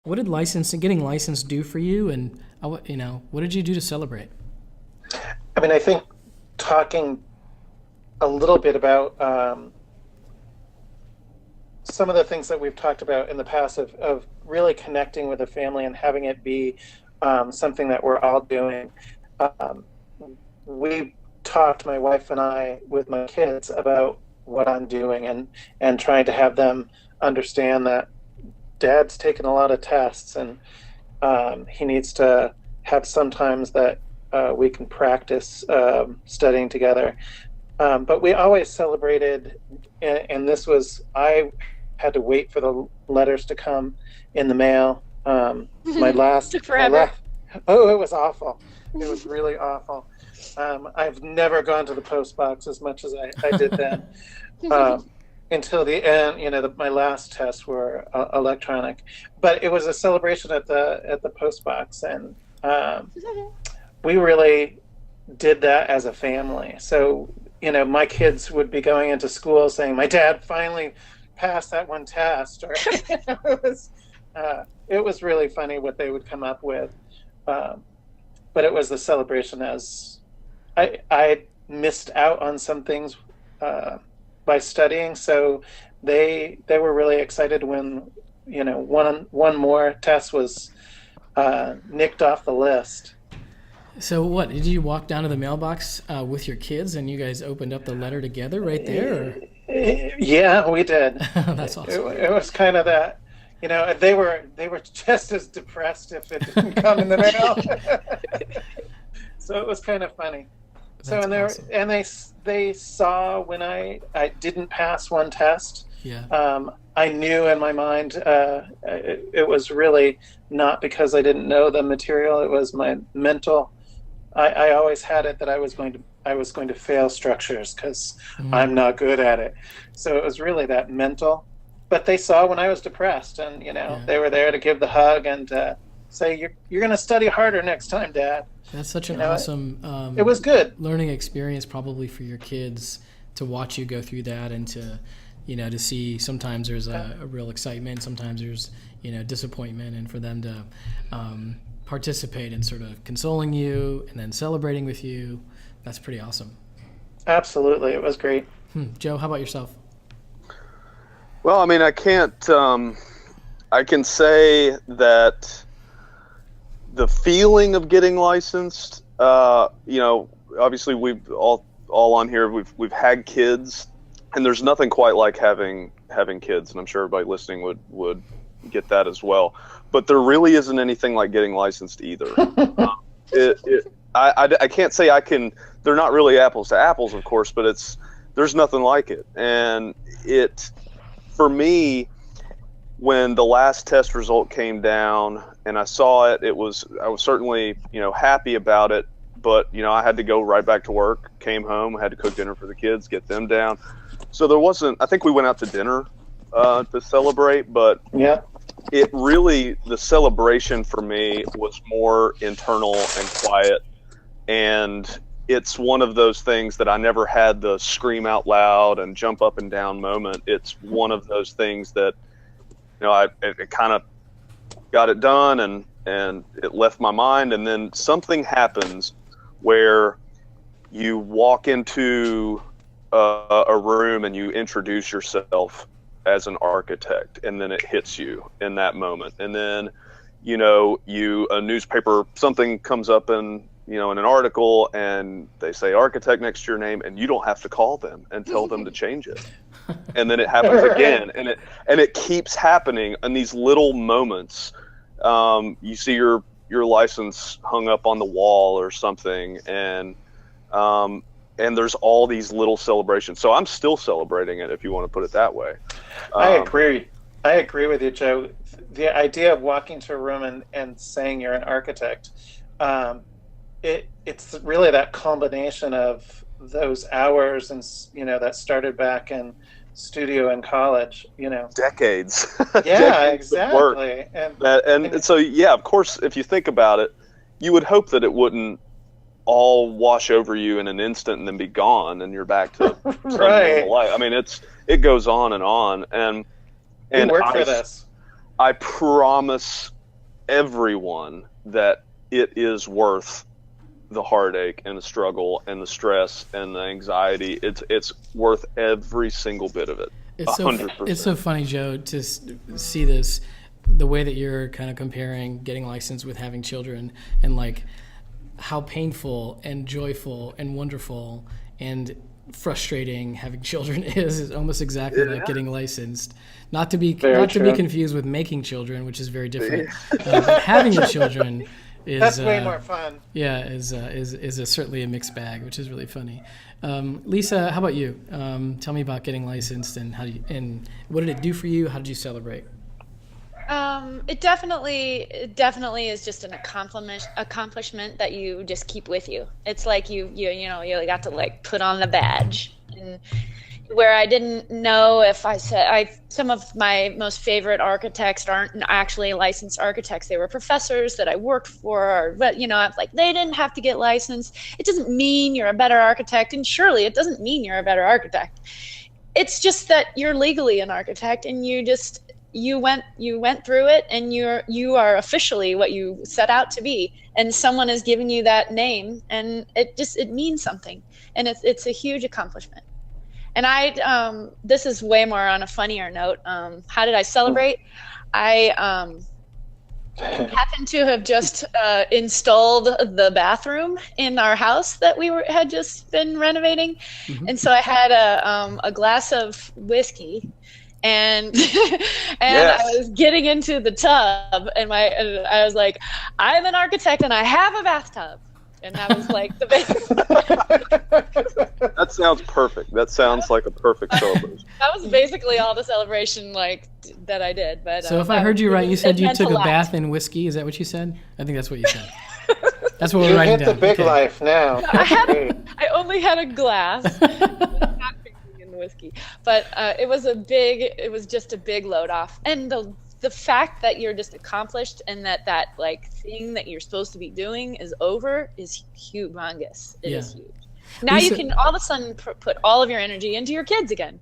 What did getting licensed do for you, and what did you do to celebrate? I mean, I think talking a little bit about some of the things that we've talked about in the past of really connecting with a family and having it be something that we're all doing. Um, we talked, my wife and I, with my kids about what I'm doing and trying to have them understand that dad's taken a lot of tests and he needs to have some times that we can practice studying together. But we always celebrated, and this was, I had to wait for the letters to come in the mail. Took forever. Oh, it was awful. It was really awful. I've never gone to the post box as much as I did then. Until the end, my last tests were electronic, but it was a celebration at the post box, and we really did that as a family. So, my kids would be going into school saying, "My dad finally passed that one test," or it was really funny what they would come up with. But it was the celebration as I missed out on some things by studying, so they were really excited when one more test was nicked off the list. So what, did you walk down to the mailbox with your kids and you guys opened up the letter together right there? Yeah, we did. That's awesome. It was kind of that. They were just as depressed if it didn't come in the mail. So it was kind of funny. That's awesome. And they saw when I didn't pass one test. Yeah. I knew in my mind it was really not because I didn't know the material. It was my mental. I always had it that I was going to fail structures because I'm not good at it. So it was really that mental. But they saw when I was depressed, and they were there to give the hug and say, "You're going to study harder next time, Dad." That's such an awesome it was good learning experience probably for your kids to watch you go through that, and to see sometimes there's a real excitement, sometimes there's disappointment, and for them to participate in sort of consoling you and then celebrating with you. That's pretty awesome. Absolutely, it was great. Joe, how about yourself? Well, I mean, I can't. I can say that the feeling of getting licensed. Obviously, we've all on here. We've had kids, and there's nothing quite like having kids, and I'm sure everybody listening would get that as well. But there really isn't anything like getting licensed either. I can't say I can. They're not really apples to apples, of course, but there's nothing like it, and for me, when the last test result came down and I saw it, I was certainly, happy about it, but, I had to go right back to work, came home, had to cook dinner for the kids, get them down. So I think we went out to dinner to celebrate, but yeah, the celebration for me was more internal and quiet. And it's one of those things that I never had the scream out loud and jump up and down moment. It's one of those things that, it kind of got it done and it left my mind. And then something happens where you walk into a room and you introduce yourself as an architect, and then it hits you in that moment. And then, a newspaper, something comes up in an article and they say architect next to your name, and you don't have to call them and tell them to change it. And then it happens again, and it keeps happening in these little moments. You see your license hung up on the wall or something, and there's all these little celebrations. So I'm still celebrating it, if you want to put it that way. I agree with you, Joe. The idea of walking to a room and saying you're an architect, it's really that combination of those hours and that started back in studio in college, decades. Yeah, decades of work. Exactly. And so, yeah, of course, if you think about it, you would hope that it wouldn't all wash over you in an instant and then be gone and you're back to right. normal life. I mean, it goes on and on. And we work for this. I promise everyone that it is worth the heartache and the struggle and the stress and the anxiety. It's worth every single bit of it. It's 100%. It's so funny, Joe, to see this, the way that you're kind of comparing getting licensed with having children, and like how painful and joyful and wonderful and frustrating having children is almost exactly like getting licensed. Not to be confused with making children, which is very different. But having the children is That's way more fun. Yeah, is certainly a mixed bag, which is really funny. Lisa, how about you? Tell me about getting licensed and and what did it do for you? How did you celebrate? It definitely is just an accomplishment that you just keep with you. It's like you got to like put on the badge. And where I didn't know if some of my most favorite architects aren't actually licensed architects. They were professors that I worked for, but I'm like, they didn't have to get licensed. It doesn't mean you're a better architect, and surely it doesn't mean you're a better architect. It's just that you're legally an architect, and you went through it, and you are officially what you set out to be, and someone has given you that name, and it means something, and it's a huge accomplishment. And this is way more on a funnier note. How did I celebrate? I happened to have just installed the bathroom in our house that we had just been renovating, and so I had a glass of whiskey. And I was getting into the tub, and I was like, I'm an architect and I have a bathtub. And that was like the That sounds perfect. That sounds like a perfect celebration. That was basically all the celebration that I did. But so if I heard you right, you said you took a bath in whiskey. Is that what you said? I think that's what you said. That's what we're writing down. You hit the big life now. I only had a glass. Not drinking in whiskey, but it was just a big load off, and the fact that you're just accomplished and that like thing that you're supposed to be doing is over is humongous. It is huge. Now you can all of a sudden put all of your energy into your kids again.